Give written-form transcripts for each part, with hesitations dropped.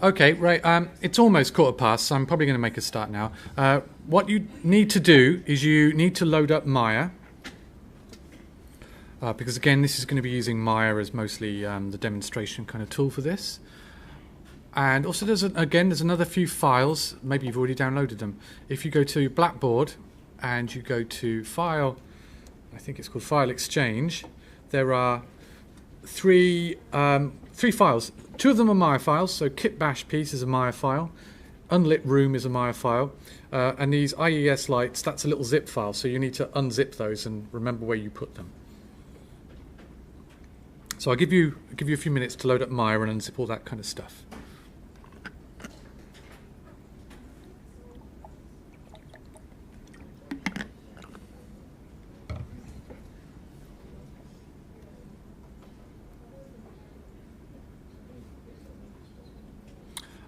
Okay, right. It's almost 1:15, so I'm probably going to make a start now. What you need to do is you need to load up Maya. Because again, this is going to be using Maya as mostly the demonstration kind of tool for this. And also there's another few files. Maybe you've already downloaded them. If you go to Blackboard and you go to File, I think it's called File Exchange, there are three files. Two of them are Maya files, so kitbash piece is a Maya file, unlit room is a Maya file, and these IES lights, that's a little zip file, so you need to unzip those and remember where you put them. So I'll give you a few minutes to load up Maya and unzip all that kind of stuff.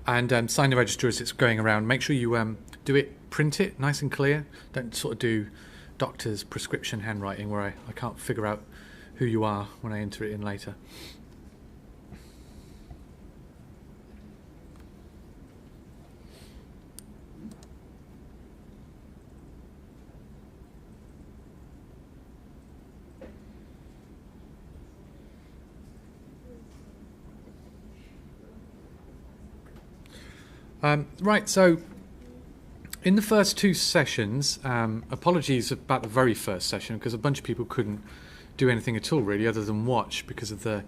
And sign the register as it's going around. Make sure you print it nice and clear. Don't sort of do doctor's prescription handwriting where I can't figure out who you are when I enter it in later. Right, so in the first two sessions, apologies about the very first session because a bunch of people couldn't do anything at all really other than watch because of the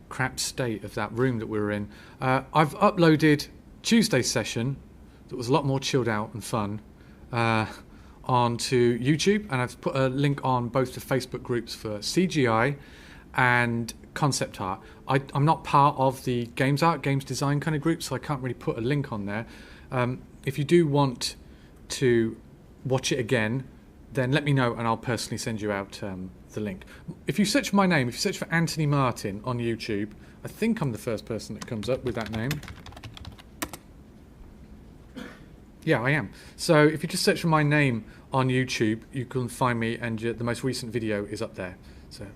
crap state of that room that we were in. I've uploaded Tuesday's session that was a lot more chilled out and fun onto YouTube, and I've put a link on both the Facebook groups for CGI and concept art. I'm not part of the games design kind of group, so I can't really put a link on there. If you do want to watch it again, then let me know and I'll personally send you out the link. If you search my name, if you search for Anthony Martin on YouTube, I think I'm the first person that comes up with that name. Yeah, I am. So if you just search for my name on YouTube, you can find me, and the most recent video is up there. So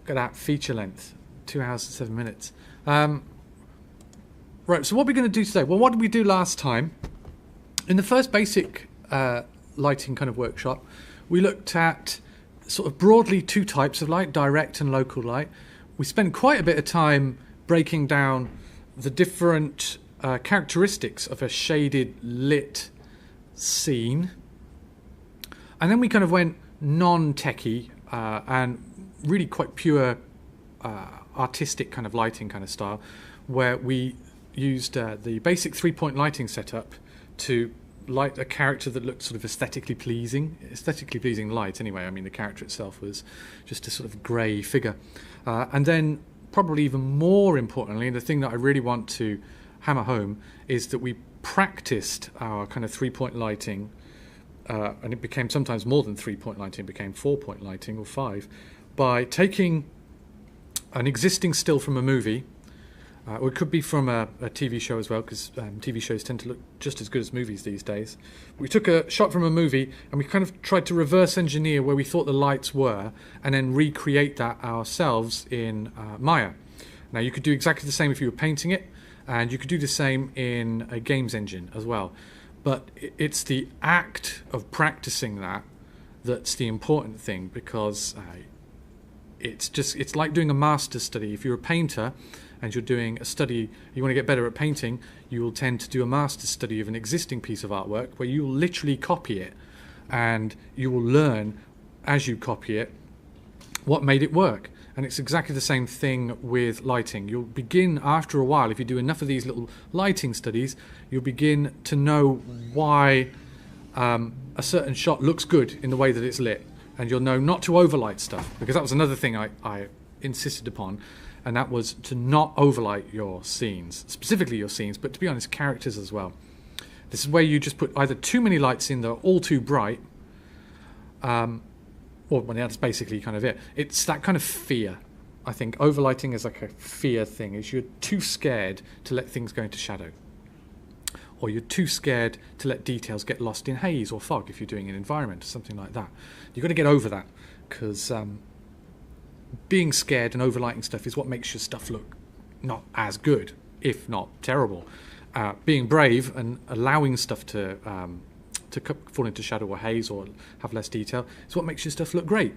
got that feature length, 2 hours and 7 minutes. Right, so what are we going to do today? Well, what did we do last time? In the first basic lighting kind of workshop, we looked at sort of broadly two types of light, direct and local light. We spent quite a bit of time breaking down the different characteristics of a shaded lit scene. And then we kind of went non-techie and really quite pure artistic kind of lighting kind of style, where we used the basic 3-point lighting setup to light a character that looked sort of aesthetically pleasing light anyway. I mean, the character itself was just a sort of grey figure. And then probably even more importantly, the thing that I really want to hammer home is that we practiced our kind of 3-point lighting, and it became sometimes more than 3-point lighting, it became 4-point lighting or 5, by taking an existing still from a movie, or it could be from a TV show as well, because TV shows tend to look just as good as movies these days. We took a shot from a movie and we kind of tried to reverse engineer where we thought the lights were and then recreate that ourselves in Maya. Now you could do exactly the same if you were painting it, and you could do the same in a games engine as well. But it's the act of practicing that's the important thing, because it's like doing a master's study. If you're a painter and you're doing a study, you want to get better at painting, you will tend to do a master's study of an existing piece of artwork where you will literally copy it, and you will learn as you copy it what made it work. And it's exactly the same thing with lighting. You'll begin, after a while, if you do enough of these little lighting studies, you'll begin to know why a certain shot looks good in the way that it's lit. And you'll know not to overlight stuff, because that was another thing I insisted upon, and that was to not overlight your scenes, specifically your scenes, but to be honest, characters as well. This is where you just put either too many lights in that are all too bright, or well, that's basically kind of it. It's that kind of fear. I think overlighting is like a fear thing, is you're too scared to let things go into shadow. Or you're too scared to let details get lost in haze or fog if you're doing an environment or something like that. You've got to get over that, because being scared and overlighting stuff is what makes your stuff look not as good. if not terrible. Being brave and allowing stuff to fall into shadow or haze or have less detail is what makes your stuff look great.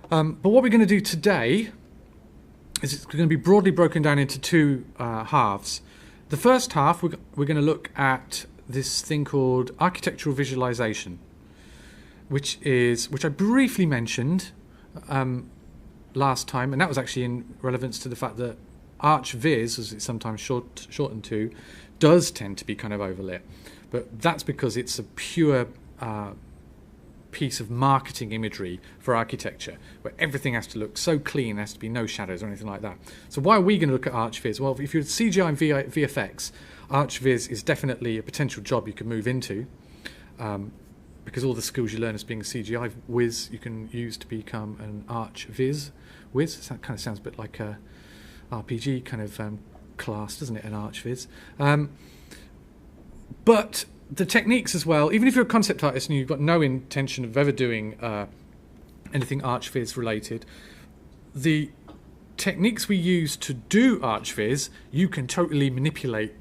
But what we're going to do today is it's going to be broadly broken down into two halves. The first half, we're going to look at this thing called architectural visualization, which I briefly mentioned last time, and that was actually in relevance to the fact that ArchViz, as it's sometimes shortened to, does tend to be kind of overlit. But that's because it's a pure piece of marketing imagery for architecture, where everything has to look so clean, there has to be no shadows or anything like that. So why are we going to look at ArchViz? Well, if you're CGI and VFX, ArchViz is definitely a potential job you could move into, because all the skills you learn as being a CGI whiz you can use to become an ArchViz whiz. That kind of sounds a bit like a RPG kind of class, doesn't it, an ArchViz? But the techniques as well, even if you're a concept artist and you've got no intention of ever doing anything ArchViz related, the techniques we use to do ArchViz, you can totally manipulate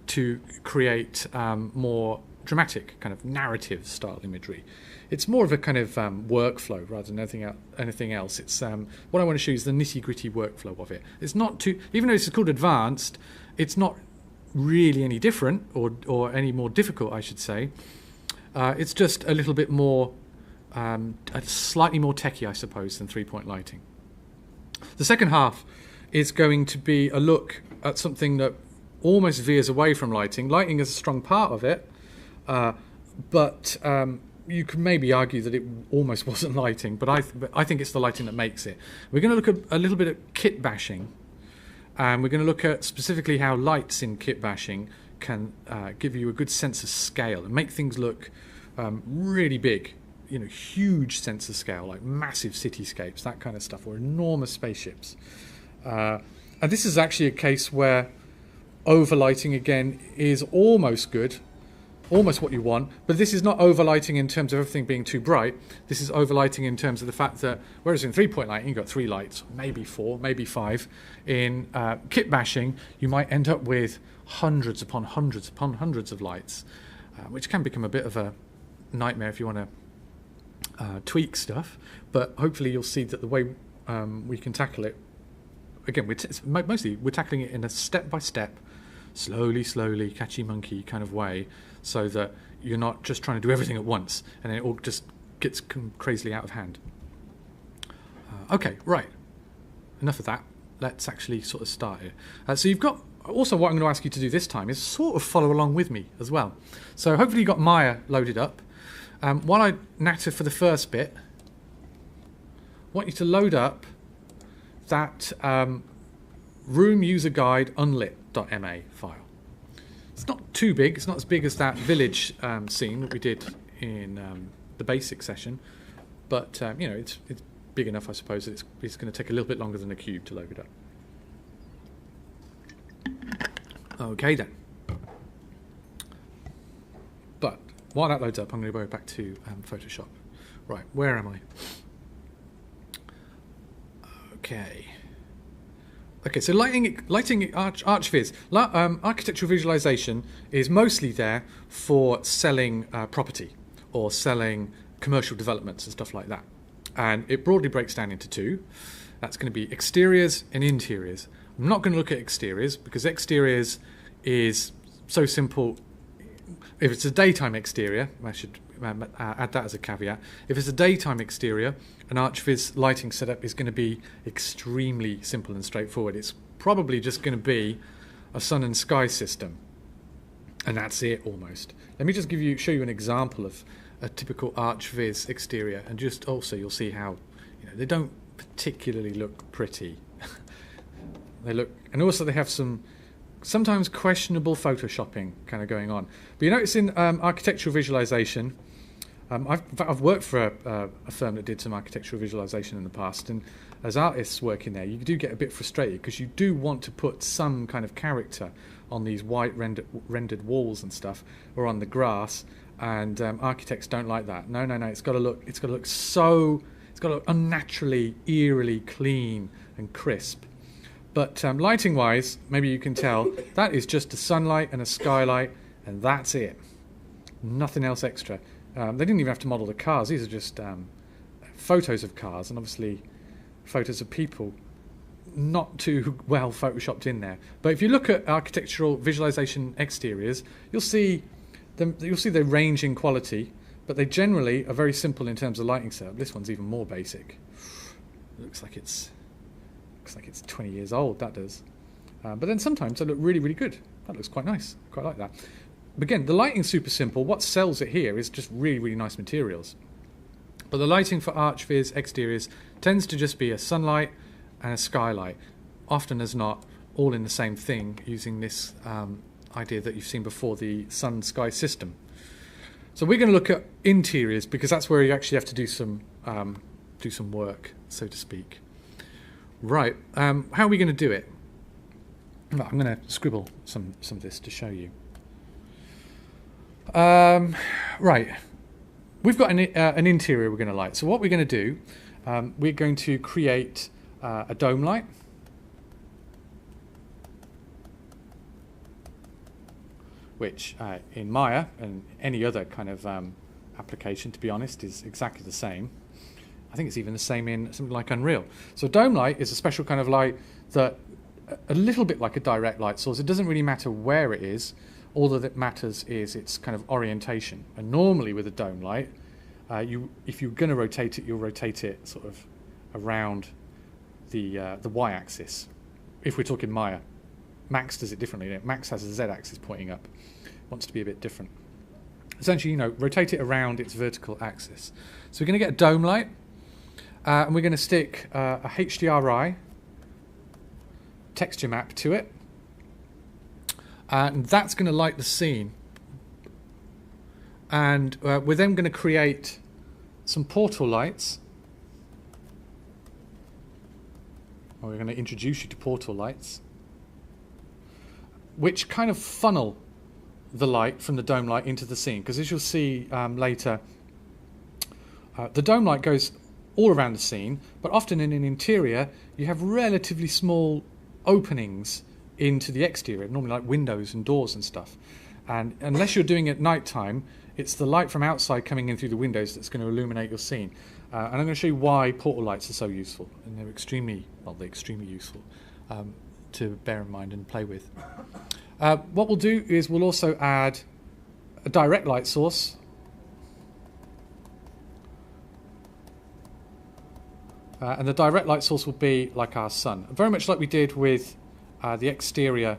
to create more dramatic kind of narrative style imagery. It's more of a kind of workflow rather than anything else. It's what I want to show you is the nitty-gritty workflow of it. It's not too, even though this is called advanced, it's not really any different or any more difficult, I should say. It's just a little bit more, slightly more techie, I suppose, than three-point lighting. The second half is going to be a look at something that almost veers away from lighting. Lighting is a strong part of it, but you could maybe argue that it almost wasn't lighting, but I think it's the lighting that makes it. We're going to look at a little bit at kit bashing, and we're going to look at specifically how lights in kit bashing can give you a good sense of scale and make things look really big, huge sense of scale, like massive cityscapes, that kind of stuff, or enormous spaceships. And this is actually a case where overlighting again is almost good, almost what you want, but this is not overlighting in terms of everything being too bright. This is overlighting in terms of the fact that, whereas in three-point lighting you've got 3 lights, maybe 4, maybe 5, in kit bashing you might end up with hundreds upon hundreds upon hundreds of lights, which can become a bit of a nightmare if you want to tweak stuff, but hopefully you'll see that the way we can tackle it, again, mostly we're tackling it in a step-by-step, slowly, catchy monkey kind of way, so that you're not just trying to do everything at once and then it all just gets crazily out of hand. Okay, right. Enough of that. Let's actually sort of start here. So you've got, also what I'm going to ask you to do this time is sort of follow along with me as well. So hopefully you've got Maya loaded up. While I natter for the first bit, I want you to load up that room user guide unlit.ma file. It's not too big. It's not as big as that village scene that we did in the basic session, but it's big enough, I suppose, that it's going to take a little bit longer than a cube to load it up. Okay then. But while that loads up, I'm going to go back to Photoshop. Right, where am I? Okay, so lighting ArchViz. Architectural visualization is mostly there for selling property or selling commercial developments and stuff like that. And it broadly breaks down into 2. That's going to be exteriors and interiors. I'm not going to look at exteriors because exteriors is so simple. If it's a daytime exterior, I should add that as a caveat. If it's a daytime exterior, an ArchViz lighting setup is going to be extremely simple and straightforward. It's probably just going to be a sun and sky system, and that's it almost. Let me just show you an example of a typical ArchViz exterior, and just also you'll see how they don't particularly look pretty. They look, and also they have some sometimes questionable photoshopping kind of going on. But you notice in architectural visualization, I've worked for a firm that did some architectural visualization in the past, and as artists working there, you do get a bit frustrated because you do want to put some kind of character on these white rendered walls and stuff, or on the grass, and architects don't like that. No, it's got to look unnaturally, eerily clean and crisp. But lighting-wise, maybe you can tell, that is just a sunlight and a skylight, and that's it. Nothing else extra. They didn't even have to model the cars. These are just photos of cars, and obviously photos of people. Not too well photoshopped in there. But if you look at architectural visualization exteriors, you'll see they range in quality, but they generally are very simple in terms of lighting setup. This one's even more basic. Looks like it's 20 years old, that does. But then sometimes they look really, really good. That looks quite nice. I quite like that. But again, the lighting's super simple. What sells it here is just really, really nice materials. But the lighting for ArchViz exteriors tends to just be a sunlight and a skylight, often as not all in the same thing, using this idea that you've seen before, the sun-sky system. So we're going to look at interiors because that's where you actually have to do some work, so to speak. Right, how are we going to do it? Well, I'm going to scribble some of this to show you. Right, we've got an interior we're going to light. So what we're going to do, we're going to create a dome light. Which in Maya and any other kind of application, to be honest, is exactly the same. I think it's even the same in something like Unreal. So dome light is a special kind of light that, a little bit like a direct light source, it doesn't really matter where it is. All that matters is its kind of orientation. And normally with a dome light, if you're going to rotate it, you'll rotate it sort of around the y-axis. If we're talking Maya, Max does it differently. Max has a z-axis pointing up. Wants to be a bit different. Essentially, rotate it around its vertical axis. So we're going to get a dome light, and we're going to stick a HDRI texture map to it, and that's going to light the scene. And we're then going to create some portal lights. Or we're going to introduce you to portal lights, which kind of funnel the light from the dome light into the scene. Because as you'll see later, the dome light goes all around the scene, but often in an interior you have relatively small openings into the exterior, normally like windows and doors and stuff. And unless you're doing it at night time, it's the light from outside coming in through the windows that's going to illuminate your scene. And I'm going to show you why portal lights are so useful. And they're extremely useful to bear in mind and play with. What we'll do is we'll also add a direct light source. And the direct light source will be like our sun. Very much like we did with the exterior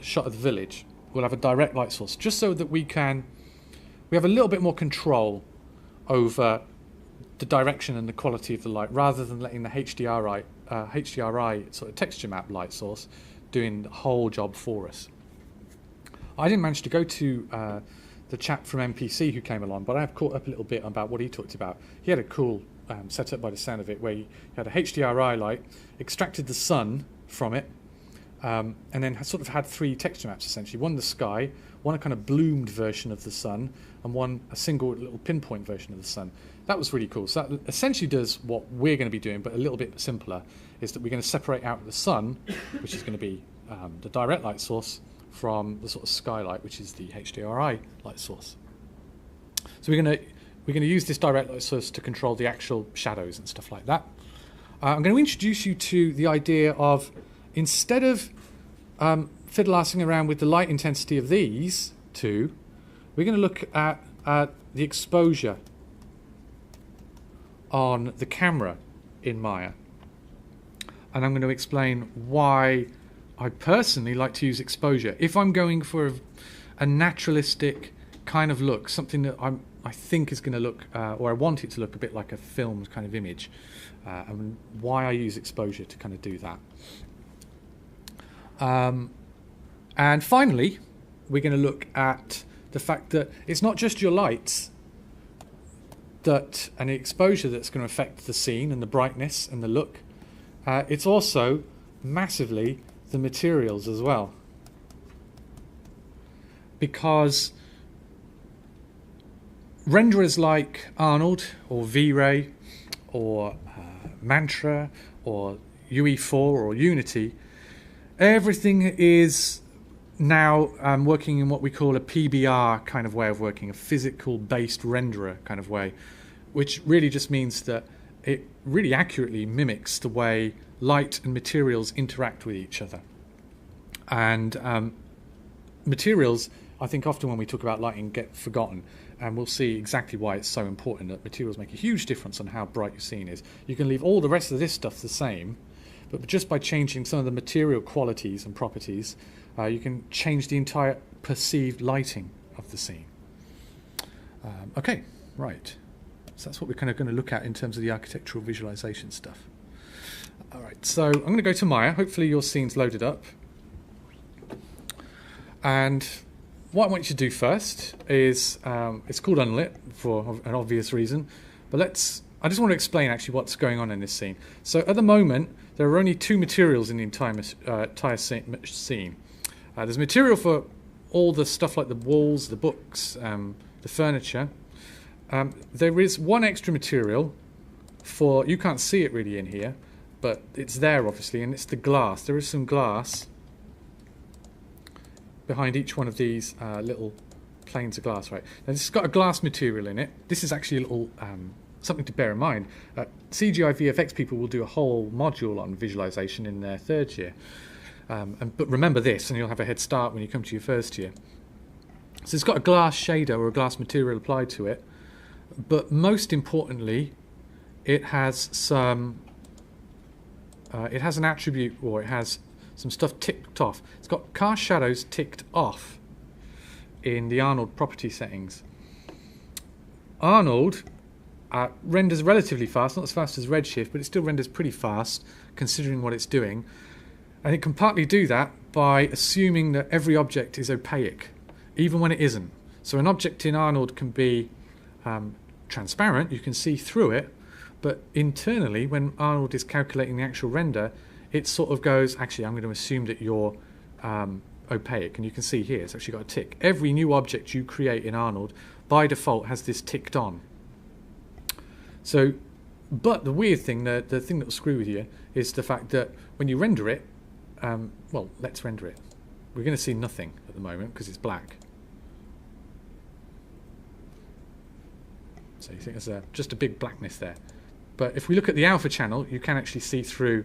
shot of the village. We'll have a direct light source, just so that we have a little bit more control over the direction and the quality of the light, rather than letting the HDRI sort of texture map light source doing the whole job for us. I didn't manage to go to the chap from MPC who came along, but I have caught up a little bit about what he talked about. He had a cool setup by the sound of it, where he had a HDRI light, extracted the sun from it, and then sort of had three texture maps essentially. One the sky, one a kind of bloomed version of the sun, and one a single little pinpoint version of the sun. That was really cool. So that essentially does what we're going to be doing, but a little bit simpler, is that we're going to separate out the sun, which is going to be the direct light source, from the sort of skylight, which is the HDRI light source. So we're going to use this direct light source to control the actual shadows and stuff like that. I'm going to introduce you to the idea of, instead of fiddle-arsing around with the light intensity of these two, we're going to look at the exposure on the camera in Maya. And I'm going to explain why I personally like to use exposure. If I'm going for a naturalistic kind of look, something that I think is going to look, or I want it to look a bit like a filmed kind of image, and why I use exposure to kind of do that. And finally, we're going to look at the fact that it's not just your lights and the exposure that's going to affect the scene and the brightness and the look. It's also massively the materials as well, because renderers like Arnold or V-Ray or Mantra or UE4 or Unity, Everything is now working in what we call a PBR kind of way of working, a physical-based renderer kind of way, which really just means that it really accurately mimics the way light and materials interact with each other. And materials, I think often when we talk about lighting, get forgotten, and we'll see exactly why it's so important that materials make a huge difference on how bright your scene is. You can leave all the rest of this stuff the same, but just by changing some of the material qualities and properties, you can change the entire perceived lighting of the scene. Okay, right. So that's what we're kind of going to look at in terms of the architectural visualization stuff. All right, so I'm going to go to Maya. Hopefully your scene's loaded up. And what I want you to do first is, it's called unlit for an obvious reason, but I just want to explain actually what's going on in this scene. So at the moment, there are only two materials in the entire scene. There's material for all the stuff like the walls, the books, the furniture. There is one extra material for, you can't see it really in here, but it's there obviously, and it's the glass. There is some glass behind each one of these little planes of glass, right? Now this has got a glass material in it. This is actually a little something to bear in mind. CGI VFX people will do a whole module on visualization in their third year. But remember this, and you'll have a head start when you come to your first year. So it's got a glass shader or a glass material applied to it, but most importantly, it has some. It has an attribute, or it has some stuff ticked off. It's got cast shadows ticked off in the Arnold property settings. Arnold renders relatively fast, not as fast as Redshift, but it still renders pretty fast considering what it's doing. And it can partly do that by assuming that every object is opaque, even when it isn't. So an object in Arnold can be transparent, you can see through it, but internally, when Arnold is calculating the actual render, it sort of goes, actually, I'm going to assume that you're opaque. And you can see here, it's actually got a tick. Every new object you create in Arnold, by default, has this ticked on. So, but the weird thing, the thing that will screw with you, is the fact that when you render it, well, let's render it. We're going to see nothing at the moment because it's black. So you think there's just a big blackness there. But if we look at the alpha channel, you can actually see through.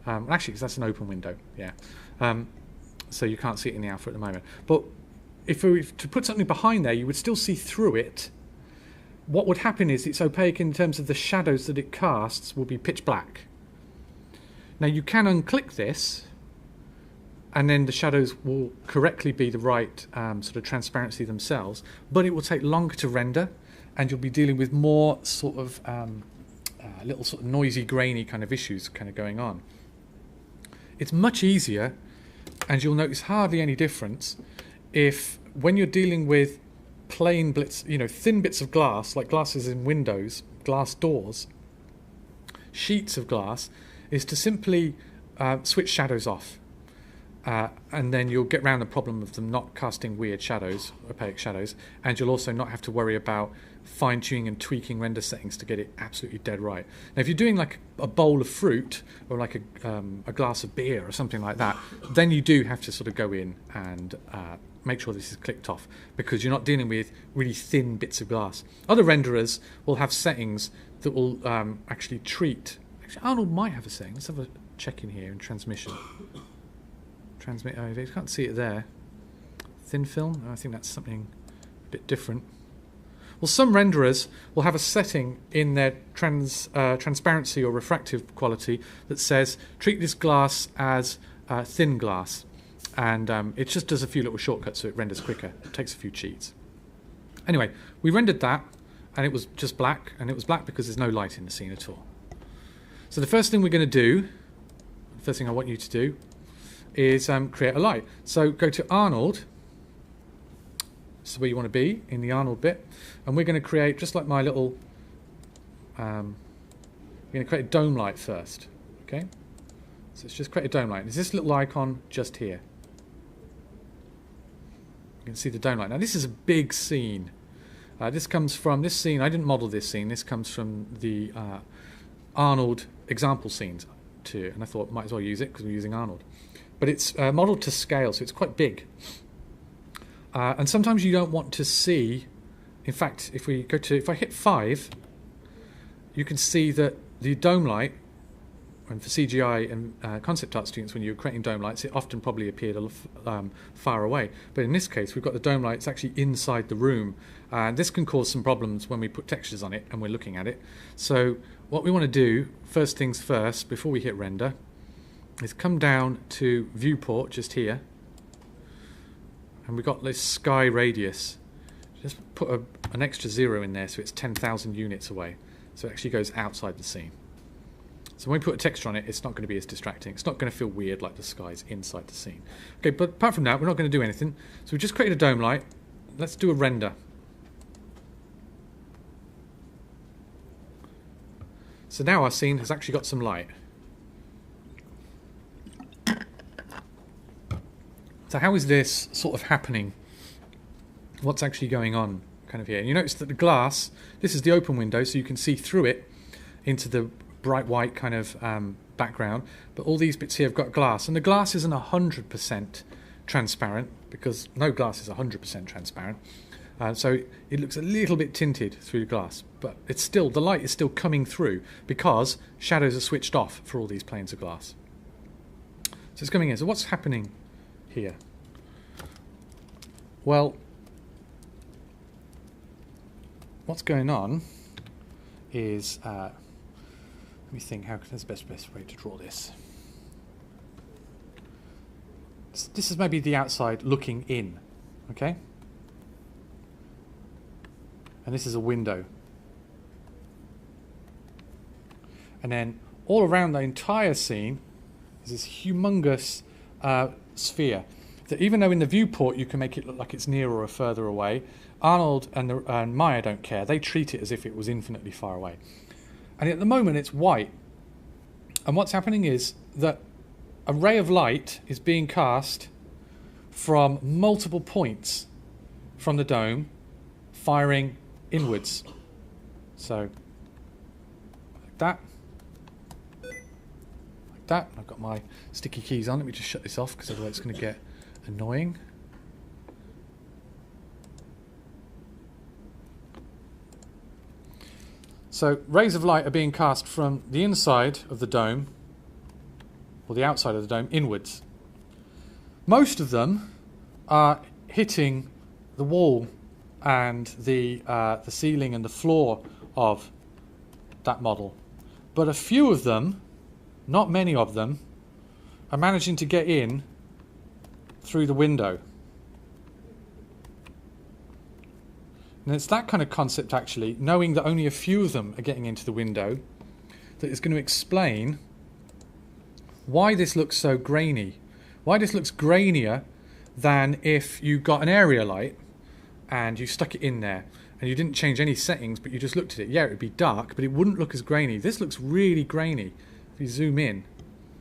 Actually, because that's an open window, yeah. So you can't see it in the alpha at the moment. But if we were to put something behind there, you would still see through it. What would happen is it's opaque in terms of the shadows that it casts will be pitch black. Now you can unclick this, and then the shadows will correctly be the right sort of transparency themselves, but it will take longer to render, and you'll be dealing with more sort of little sort of noisy, grainy kind of issues kind of going on. It's much easier, and you'll notice hardly any difference if when you're dealing with plain bits, thin bits of glass, like glasses in windows, glass doors, sheets of glass, is to simply switch shadows off. And then you'll get around the problem of them not casting weird shadows, opaque shadows, and you'll also not have to worry about fine-tuning and tweaking render settings to get it absolutely dead right. Now, if you're doing like a bowl of fruit or like a glass of beer or something like that, then you do have to sort of go in and make sure this is clicked off, because you're not dealing with really thin bits of glass. Other renderers will have settings that will actually treat. Actually, Arnold might have a setting. Let's have a check in here in transmission. Transmit. Oh, you can't see it there. Thin film. I think that's something a bit different. Well, some renderers will have a setting in their transparency or refractive quality that says treat this glass as thin glass, and it just does a few little shortcuts so it renders quicker. It takes a few cheats. Anyway, we rendered that, and it was just black, and it was black because there's no light in the scene at all. So the first thing we're going to do, the first thing I want you to do, is create a light. So go to Arnold. This is where you want to be, in the Arnold bit. And we're going to create, just like my little, we're going to create a dome light first. Okay? So let's just create a dome light. There's this little icon just here. You can see the dome light. Now this is a big scene. This comes from this scene. I didn't model this scene. This comes from the Arnold example scenes too. And I thought might as well use it because we're using Arnold. but it's modeled to scale, so it's quite big. And sometimes you don't want to see. In fact, if I hit 5, you can see that the dome light, and for CGI and concept art students, when you're creating dome lights, it often probably appeared far away. But in this case, we've got the dome lights actually inside the room. And this can cause some problems when we put textures on it and we're looking at it. So what we want to do, first things first, before we hit render, is come down to viewport just here. And we've got this sky radius. Just put an extra 0 in there so it's 10,000 units away. So it actually goes outside the scene. So when we put a texture on it, it's not going to be as distracting. It's not going to feel weird like the sky's inside the scene. Okay, but apart from that, we're not going to do anything. So we just created a dome light. Let's do a render. So now our scene has actually got some light. So how is this sort of happening? What's actually going on kind of here? And you notice that the glass, this is the open window, so you can see through it into the bright white kind of background. But all these bits here have got glass. And the glass isn't 100% transparent, because no glass is 100% transparent. So it looks a little bit tinted through the glass. But it's still, the light is still coming through because shadows are switched off for all these planes of glass. So it's coming in. So what's happening here? Well, what's going on is, let me think, there's the best way to draw this. This is maybe the outside looking in, okay? And this is a window. And then all around the entire scene is this humongous sphere that, even though in the viewport you can make it look like it's nearer or further away, Arnold and Maya don't care. They treat it as if it was infinitely far away. And at the moment it's white. And what's happening is that a ray of light is being cast from multiple points from the dome, firing inwards. So, like that. Like that. I've got my sticky keys on. Let me just shut this off, because otherwise it's going to get annoying. So rays of light are being cast from the inside of the dome, or the outside of the dome, inwards. Most of them are hitting the wall and the ceiling and the floor of that model. But a few of them, not many of them, are managing to get in through the window. And it's that kind of concept, actually, knowing that only a few of them are getting into the window, that is going to explain why this looks so grainy. Why this looks grainier than if you got an area light and you stuck it in there and you didn't change any settings, but you just looked at it. Yeah, it would be dark, but it wouldn't look as grainy. This looks really grainy. If you zoom in,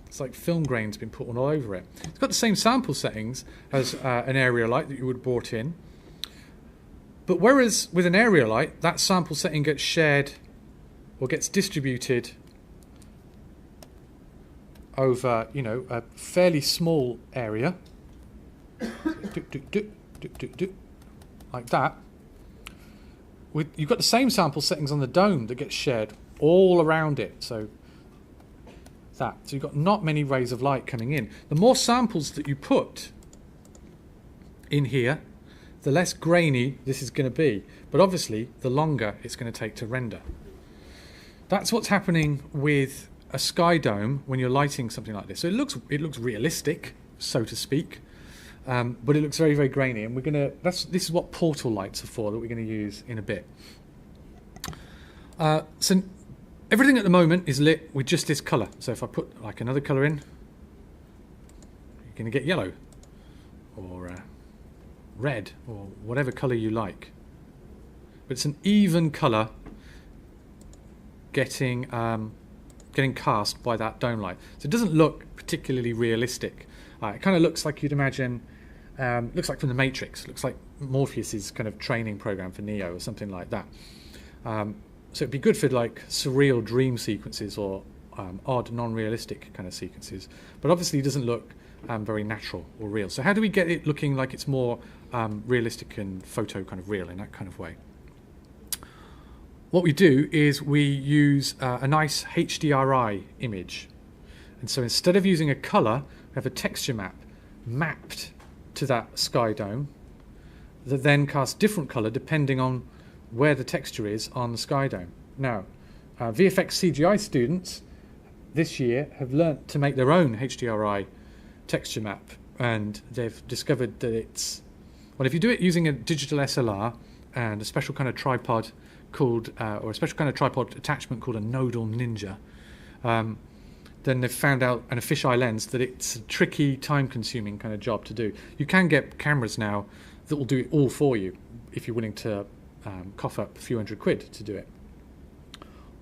it's like film grain's been put all over it. It's got the same sample settings as an area light that you would have brought in. But whereas with an area light, that sample setting gets shared or gets distributed over, you know, a fairly small area, like that. You've got the same sample settings on the dome that gets shared all around it. So you've got not many rays of light coming in. The more samples that you put in here, the less grainy this is going to be. But obviously, the longer it's going to take to render. That's what's happening with a Skydome when you're lighting something like this. So it looks realistic, so to speak, but it looks very, very grainy. And this is what portal lights are for, that we're going to use in a bit. So everything at the moment is lit with just this colour. So if I put like another colour in, you're going to get yellow or red or whatever colour you like. But it's an even colour getting cast by that dome light. So it doesn't look particularly realistic. It kind of looks like you'd imagine, looks like from the Matrix. Looks like Morpheus's kind of training program for Neo or something like that. So it'd be good for like surreal dream sequences or odd, non-realistic kind of sequences. But obviously it doesn't look very natural or real. So how do we get it looking like it's more realistic and photo kind of real in that kind of way? What we do is we use a nice HDRI image. And so instead of using a color, we have a texture map mapped to that Skydome that then casts different color depending on where the texture is on the Skydome. Now, VFX CGI students this year have learnt to make their own HDRI texture map, and they've discovered that it's, well, if you do it using a digital SLR and a special kind of tripod called, or a special kind of tripod attachment called a nodal ninja, then they've found out, and a fisheye lens, that it's a tricky, time-consuming kind of job to do. You can get cameras now that will do it all for you if you're willing to cough up a few £100 to do it.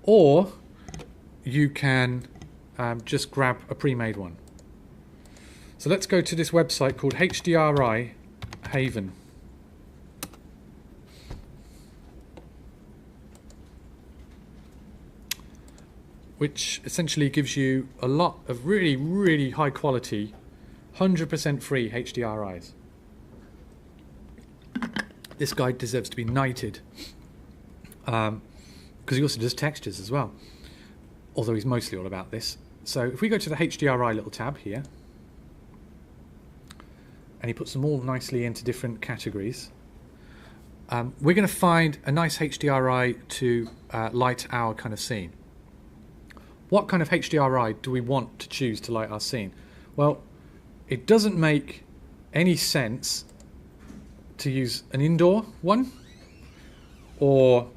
Or you can just grab a pre-made one. So let's go to this website called HDRI Haven. Which essentially gives you a lot of really, really high quality, 100% free HDRIs. This guy deserves to be knighted, because he also does textures as well, although he's mostly all about this. So if we go to the HDRI little tab here, and he puts them all nicely into different categories, we're going to find a nice HDRI to light our kind of scene. What kind of HDRI do we want to choose to light our scene? Well, it doesn't make any sense to use an indoor one, or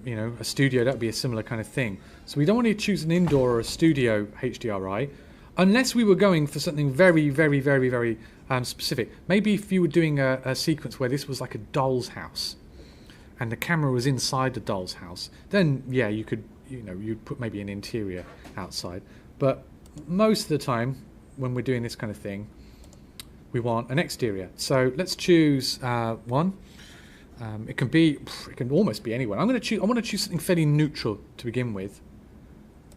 a studio. That would be a similar kind of thing. So we don't want to choose an indoor or a studio HDRI unless we were going for something very, very, very, very specific. Maybe if you were doing a sequence where this was like a doll's house and the camera was inside the doll's house, then yeah, you could, you'd put maybe an interior outside. But most of the time when we're doing this kind of thing, we want an exterior. So let's choose one. It can almost be anyone. I want to choose something fairly neutral to begin with.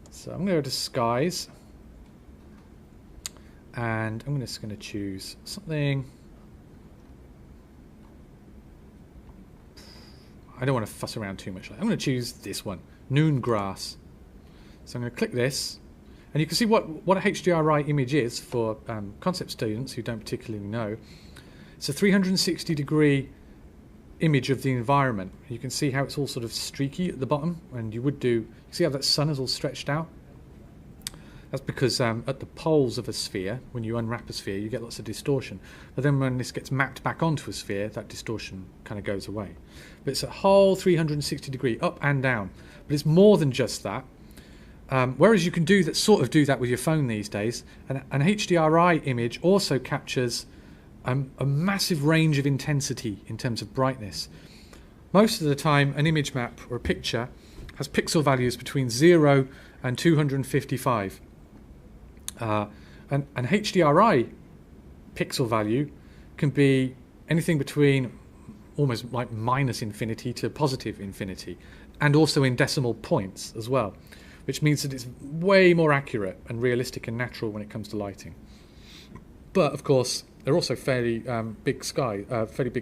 So I'm going to go to skies, and I'm just going to choose something. I don't want to fuss around too much. I'm going to choose this one, noon grass. So I'm going to click this, and you can see what a HDRI image is for concept students who don't particularly know. It's a 360-degree image of the environment. You can see how it's all sort of streaky at the bottom, and you see how that sun is all stretched out? That's because at the poles of a sphere, when you unwrap a sphere, you get lots of distortion. But then when this gets mapped back onto a sphere, that distortion kind of goes away. But it's a whole 360-degree, up and down. But it's more than just that. Whereas you can do that with your phone these days, an HDRI image also captures a massive range of intensity in terms of brightness. Most of the time, an image map or a picture has pixel values between 0 and 255. An HDRI pixel value can be anything between almost like minus infinity to positive infinity, and also in decimal points as well, which means that it's way more accurate and realistic and natural when it comes to lighting. But of course, they're also fairly big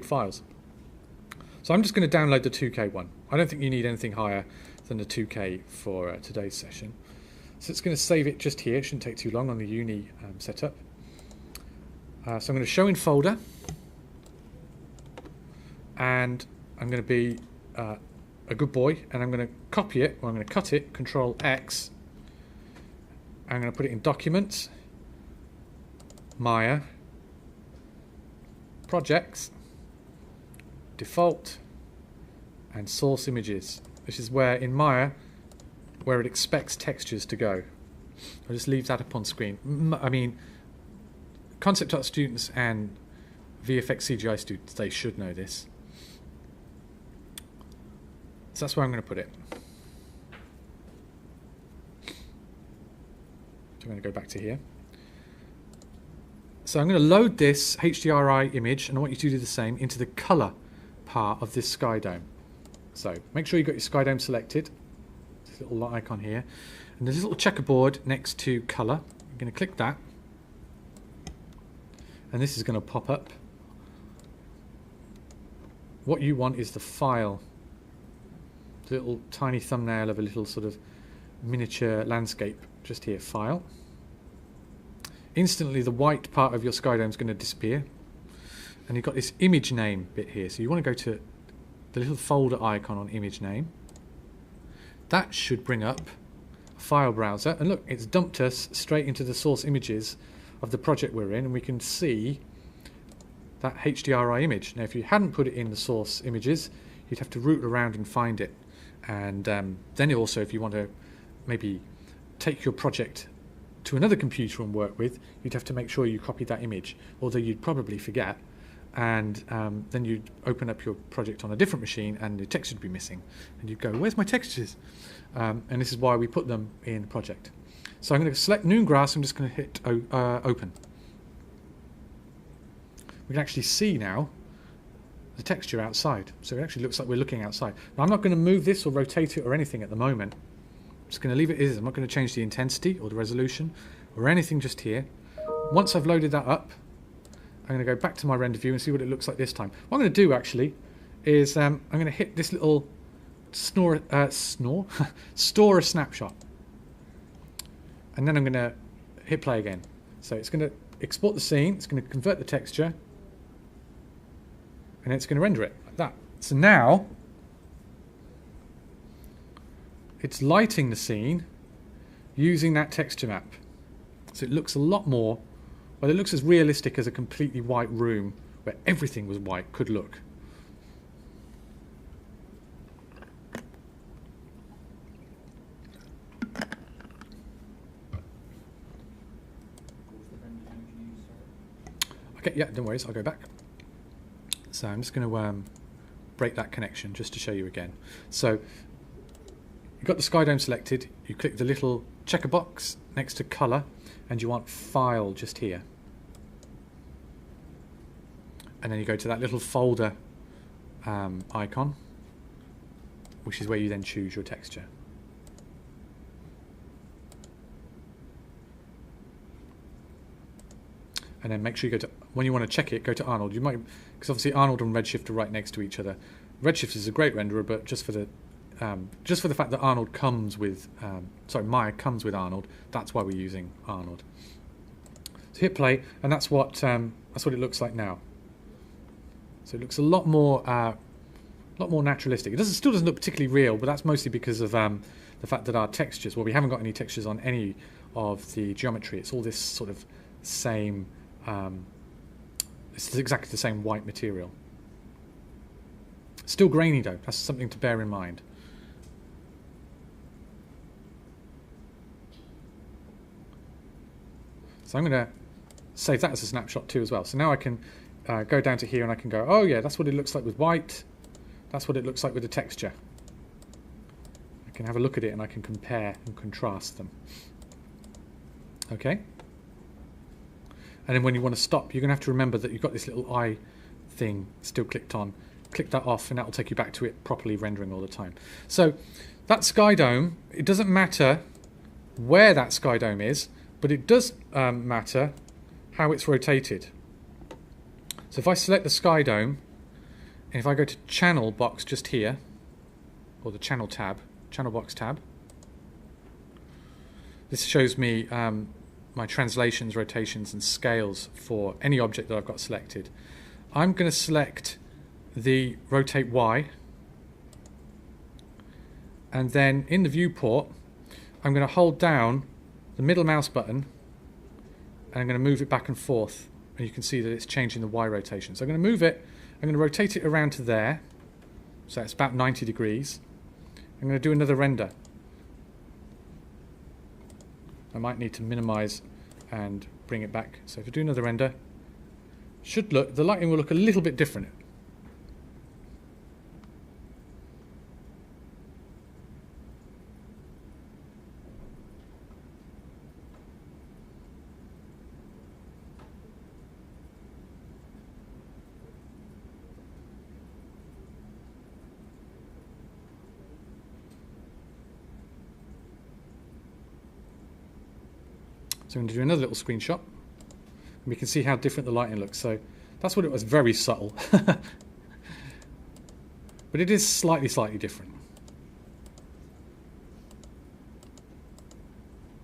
files. So I'm just going to download the 2K one. I don't think you need anything higher than the 2K for today's session. So it's going to save it just here. It shouldn't take too long on the uni setup. So I'm going to show in folder, and I'm going to be a good boy, and I'm going to copy it, or I'm going to cut it, Control X. I'm going to put it in Documents, Maya, Projects, Default, and Source Images. This is where, in Maya, where it expects textures to go. I'll just leave that up on screen. I mean, concept art students and VFX CGI students, they should know this. So that's where I'm going to put it. So I'm going to go back to here. So I'm going to load this HDRI image, and I want you to do the same, into the colour part of this Skydome. So make sure you've got your Skydome selected. This little icon here. And there's a little checkerboard next to colour. I'm going to click that. and this is going to pop up. What you want is the file. The little tiny thumbnail of a little sort of miniature landscape just here, file. Instantly the white part of your Skydome is going to disappear, and you've got this image name bit here, so you want to go to the little folder icon on image name. That should bring up a file browser, and look, it's dumped us straight into the source images of the project we're in, and we can see that HDRI image. Now if you hadn't put it in the source images, you'd have to root around and find it, and then also if you want to maybe take your project to another computer and work with, you'd have to make sure you copy that image, although you'd probably forget, and then you'd open up your project on a different machine and the texture would be missing, and you'd go, where's my textures? And this is why we put them in the project. So I'm going to select Noon Grass. I'm just going to hit open. We can actually see now the texture outside, so it actually looks like we're looking outside. Now I'm not going to move this or rotate it or anything at the moment. I'm just going to leave it as is. I'm not going to change the intensity or the resolution or anything just here. Once I've loaded that up, I'm going to go back to my render view and see what it looks like this time. What I'm going to do actually is I'm going to hit this little store a snapshot, and then I'm going to hit play again. So it's going to export the scene, it's going to convert the texture, and it's going to render it like that. So now it's lighting the scene using that texture map. So it looks a lot more, well, it looks as realistic as a completely white room where everything was white could look. Okay, yeah, don't worry, I'll go back. So I'm just going to break that connection just to show you again. So you've got the Skydome selected, you click the little checker box next to colour, and you want file just here. And then you go to that little folder icon, which is where you then choose your texture. And then make sure you go to, when you want to check it, go to Arnold. You might, because obviously Arnold and Redshift are right next to each other. Redshift is a great renderer, but just for the fact that Arnold comes with, Maya comes with Arnold, that's why we're using Arnold. So hit play, and that's what it looks like now. So it looks a lot more naturalistic. It still doesn't look particularly real, but that's mostly because of the fact that our textures, well, we haven't got any textures on any of the geometry. It's all this sort of same. It's exactly the same white material. Still grainy though, that's something to bear in mind. So I'm going to save that as a snapshot too as well. So now I can go down to here and I can go, oh yeah, that's what it looks like with white. That's what it looks like with the texture. I can have a look at it and I can compare and contrast them. Okay. And then when you want to stop, you're going to have to remember that you've got this little eye thing still clicked on. Click that off and that will take you back to it properly rendering all the time. So that Skydome, it doesn't matter where that Skydome is, but it does matter how it's rotated. So if I select the Skydome, and if I go to channel box just here, or the channel tab, channel box tab, this shows me my translations, rotations and scales for any object that I've got selected. I'm going to select the rotate Y, and then in the viewport I'm going to hold down the middle mouse button and I'm going to move it back and forth, and you can see that it's changing the Y rotation. So I'm going to move it, I'm going to rotate it around to there, so it's about 90 degrees. I'm going to do another render. I might need to minimize and bring it back. So if I do another render, the lighting will look a little bit different. So I'm going to do another little screenshot. And we can see how different the lighting looks. So that's what it was, very subtle. But it is slightly different.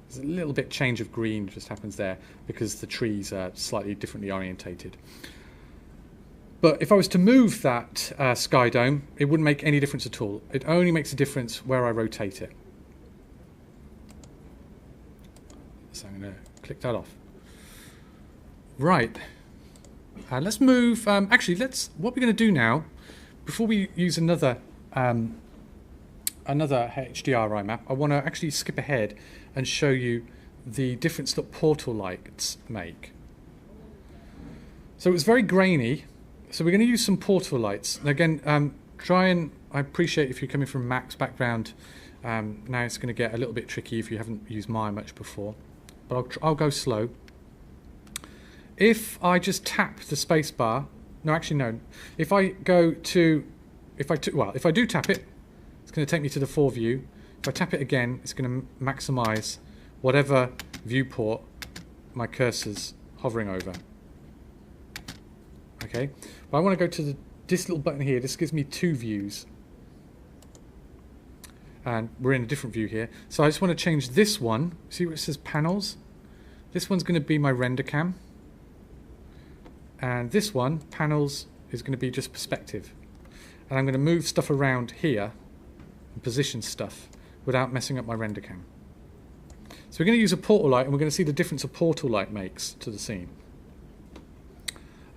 There's a little bit change of green just happens there because the trees are slightly differently orientated. But if I was to move that Skydome, it wouldn't make any difference at all. It only makes a difference where I rotate it. So I'm going to click that off. Right. Let's move. Actually, what we're going to do now, before we use another HDRI map, I want to actually skip ahead and show you the difference that portal lights make. So it was very grainy. So we're going to use some portal lights. And again, I appreciate if you're coming from Mac's background, now it's going to get a little bit tricky if you haven't used Maya much before. But I'll go slow. If I just tap the space bar, no, actually no. If I do tap it, it's going to take me to the 4 view. If I tap it again, it's going to maximize whatever viewport my cursor's hovering over. Okay, but I want to go to this little button here. This gives me 2 views. And we're in a different view here. So I just want to change this one. See where it says panels? This one's going to be my render cam. And this one, panels, is going to be just perspective. And I'm going to move stuff around here and position stuff without messing up my render cam. So we're going to use a portal light, and we're going to see the difference a portal light makes to the scene.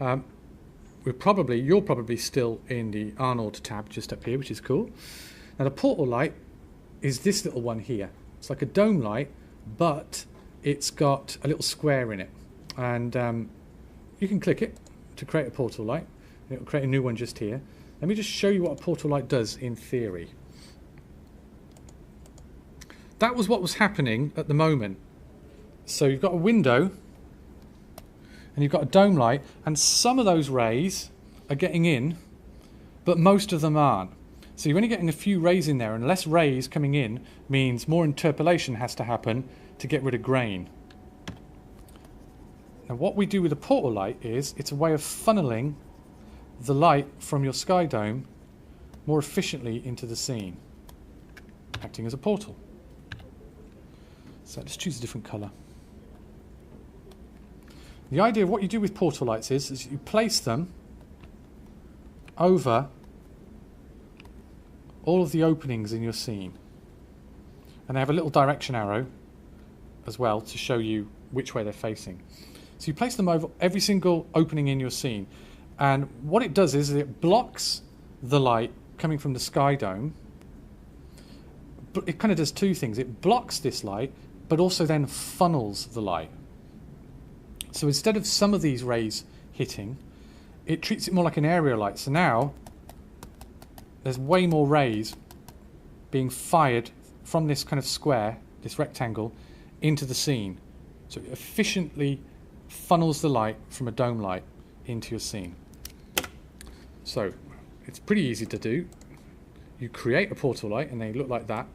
You're probably still in the Arnold tab just up here, which is cool. Now the portal light is this little one here. It's like a dome light, but it's got a little square in it. And you can click it to create a portal light. It'll create a new one just here. Let me just show you what a portal light does in theory. That was what was happening at the moment. So you've got a window, and you've got a dome light, and some of those rays are getting in, but most of them aren't. So you're only getting a few rays in there, and less rays coming in means more interpolation has to happen to get rid of grain. Now what we do with a portal light is, it's a way of funneling the light from your Skydome more efficiently into the scene, acting as a portal. So let's choose a different colour. The idea of what you do with portal lights is you place them over all of the openings in your scene. And they have a little direction arrow as well to show you which way they're facing. So you place them over every single opening in your scene. And what it does is it blocks the light coming from the Skydome. It kind of does 2 things. It blocks this light, but also then funnels the light. So instead of some of these rays hitting, it treats it more like an area light. So now there's way more rays being fired from this kind of square, this rectangle, into the scene. So it efficiently funnels the light from a dome light into your scene. So it's pretty easy to do. You create a portal light and they look like that.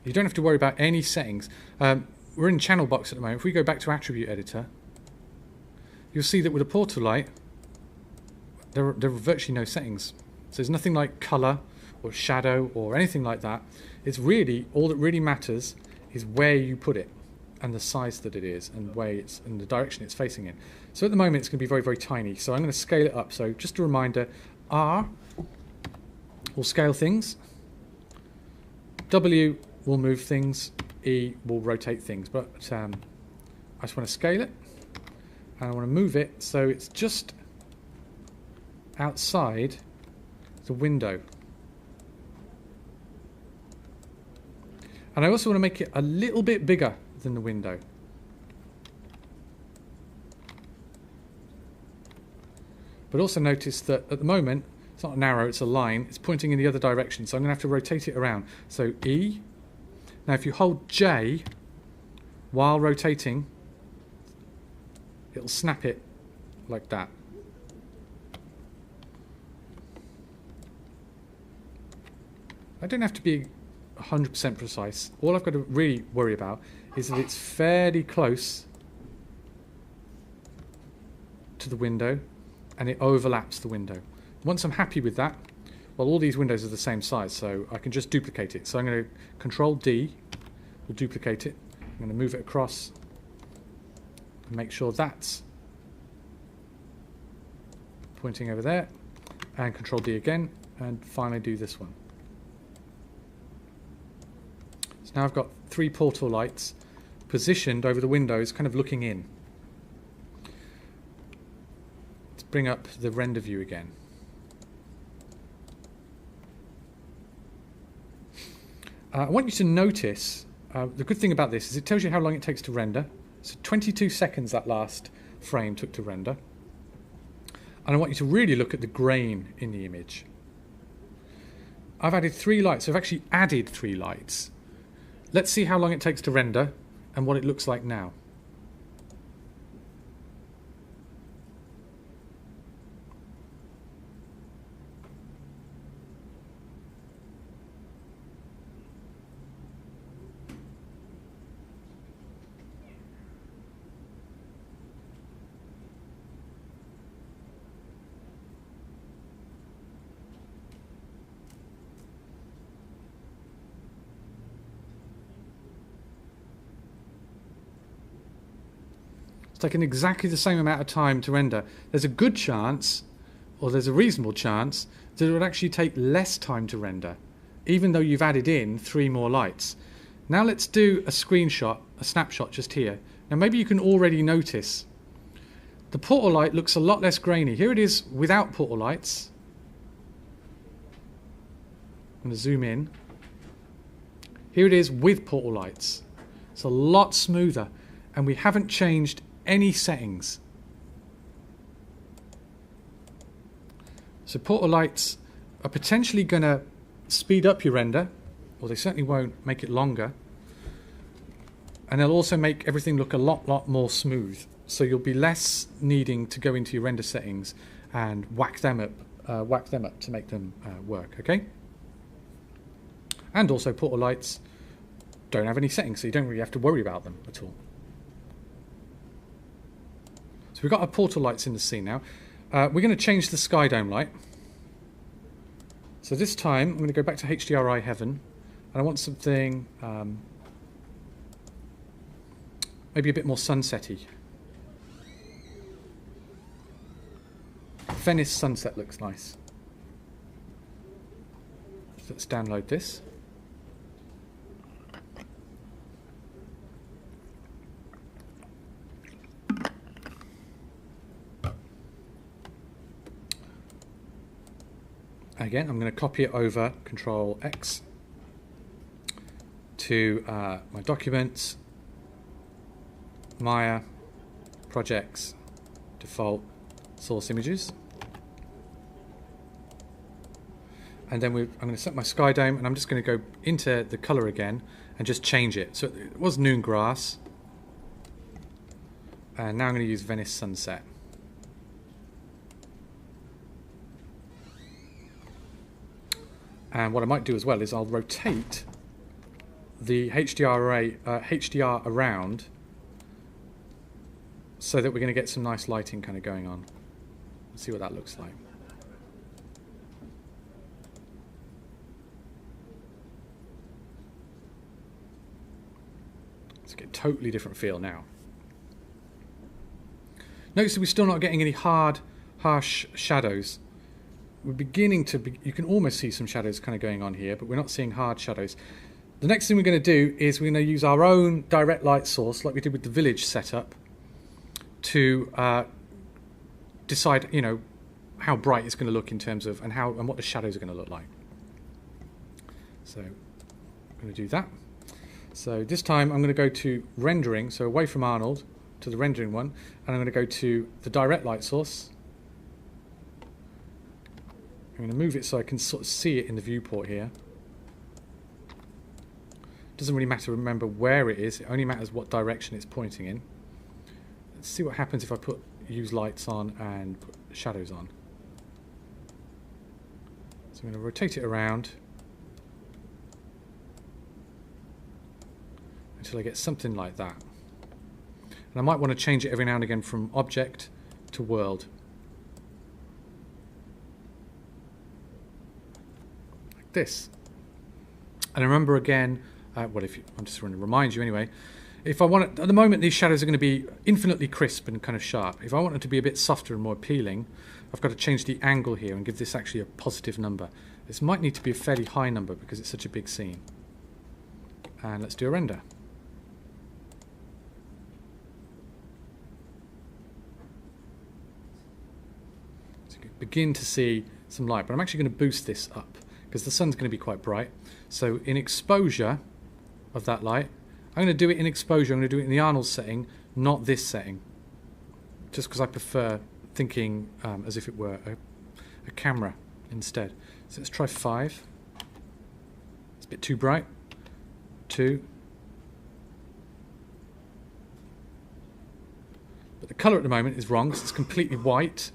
You don't have to worry about any settings. We're in channel box at the moment. If we go back to attribute editor, you'll see that with a portal light, there are virtually no settings. So there's nothing like color or shadow or anything like that. It's really, all that really matters is where you put it and the size that it is and where it's and the direction it's facing in. So at the moment it's going to be very, very tiny. So I'm going to scale it up. So just a reminder, R will scale things, W will move things, E will rotate things. But I just want to scale it and I want to move it so it's just outside the window. And I also want to make it a little bit bigger than the window. But also notice that at the moment, it's not an arrow, it's a line. It's pointing in the other direction, so I'm going to have to rotate it around. So E. Now if you hold J while rotating, it'll snap it like that. I don't have to be 100% precise. All I've got to really worry about is that it's fairly close to the window and it overlaps the window. Once I'm happy with that, well, all these windows are the same size, so I can just duplicate it. So I'm going to Control D, will duplicate it. I'm going to move it across and make sure that's pointing over there, and Control D again, and finally do this one. So now I've got 3 portal lights positioned over the windows, kind of looking in. Let's bring up the render view again. I want you to notice, the good thing about this is it tells you how long it takes to render. So 22 seconds that last frame took to render. And I want you to really look at the grain in the image. I've added 3 lights, so I've actually added 3 lights. Let's see how long it takes to render and what it looks like now. Taken exactly the same amount of time to render. There's a good chance, or there's a reasonable chance, that it would actually take less time to render, even though you've added in 3 more lights. Now let's do a screenshot, a snapshot just here. Now maybe you can already notice the portal light looks a lot less grainy. Here it is without portal lights. I'm going to zoom in. Here it is with portal lights. It's a lot smoother, and we haven't changed any settings. So portal lights are potentially going to speed up your render, or they certainly won't make it longer, and they'll also make everything look a lot more smooth, so you'll be less needing to go into your render settings and whack them up to make them work. Okay, and also portal lights don't have any settings, so you don't really have to worry about them at all. So we've got our portal lights in the scene now. We're going to change the Skydome light. So this time I'm going to go back to HDRI Heaven, and I want something maybe a bit more sunsetty. Venice sunset looks nice. So let's download this. Again, I'm going to copy it over, Control X, to my documents, Maya, projects, default, source images. And then I'm going to set my Skydome, and I'm just going to go into the color again and just change it. So it was noon grass, and now I'm going to use Venice sunset. And what I might do as well is I'll rotate the HDR around so that we're going to get some nice lighting kind of going on. Let's see what that looks like. Let's get a totally different feel now. Notice that we're still not getting any harsh shadows. We're beginning to, you can almost see some shadows kind of going on here, but we're not seeing hard shadows. The next thing we're going to do is we're going to use our own direct light source, like we did with the village setup, to decide, you know, how bright it's going to look in terms of, and what the shadows are going to look like. So I'm going to do that. So this time I'm going to go to rendering, so away from Arnold to the rendering one, and I'm going to go to the direct light source. I'm going to move it so I can sort of see it in the viewport here. Doesn't really matter, remember, where it is. It only matters what direction it's pointing in. Let's see what happens if I use lights on and put shadows on. So I'm going to rotate it around until I get something like that. And I might want to change it every now and again from object to world. Like this. And remember again, I'm just going to remind you anyway, if I want it, at the moment these shadows are going to be infinitely crisp and kind of sharp. If I want them to be a bit softer and more appealing, I've got to change the angle here and give this actually a positive number. This might need to be a fairly high number because it's such a big scene. And let's do a render. So you can begin to see some light, but I'm actually going to boost this up because the sun's going to be quite bright. So in exposure of that light, I'm going to do it in exposure. I'm going to do it in the Arnold setting, not this setting, just because I prefer thinking as if it were a camera instead. So let's try 5. It's a bit too bright. 2. But the colour at the moment is wrong, so it's completely white.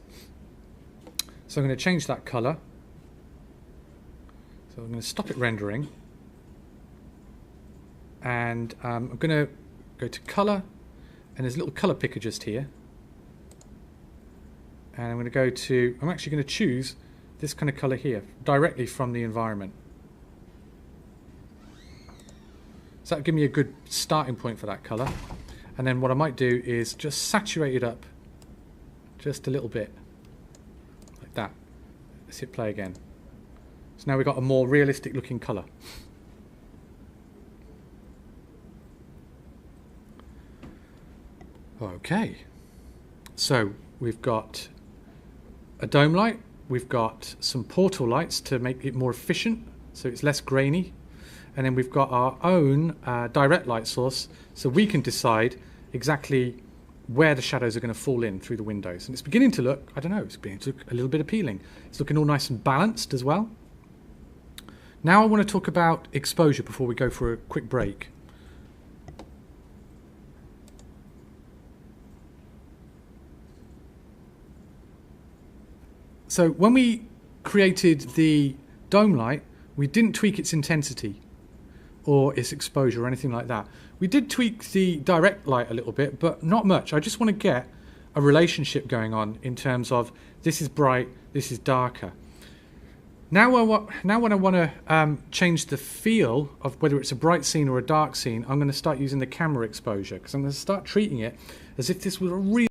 So I'm going to change that colour. So I'm going to stop it rendering. And I'm going to go to colour, and there's a little colour picker just here. And I'm going to go to, I'm actually going to choose this kind of colour here, directly from the environment. So that'll give me a good starting point for that colour. And then what I might do is just saturate it up just a little bit, like that. Let's hit play again. So now we've got a more realistic looking colour. Okay, so we've got a dome light, we've got some portal lights to make it more efficient so it's less grainy, and then we've got our own direct light source so we can decide exactly where the shadows are going to fall in through the windows. And it's beginning to look, I don't know, it's beginning to look a little bit appealing. It's looking all nice and balanced as well. Now I want to talk about exposure before we go for a quick break. So when we created the dome light, we didn't tweak its intensity or its exposure or anything like that. We did tweak the direct light a little bit, but not much. I just want to get a relationship going on in terms of this is bright, this is darker. Now when I want to change the feel of whether it's a bright scene or a dark scene, I'm going to start using the camera exposure because I'm going to start treating it as if this was a real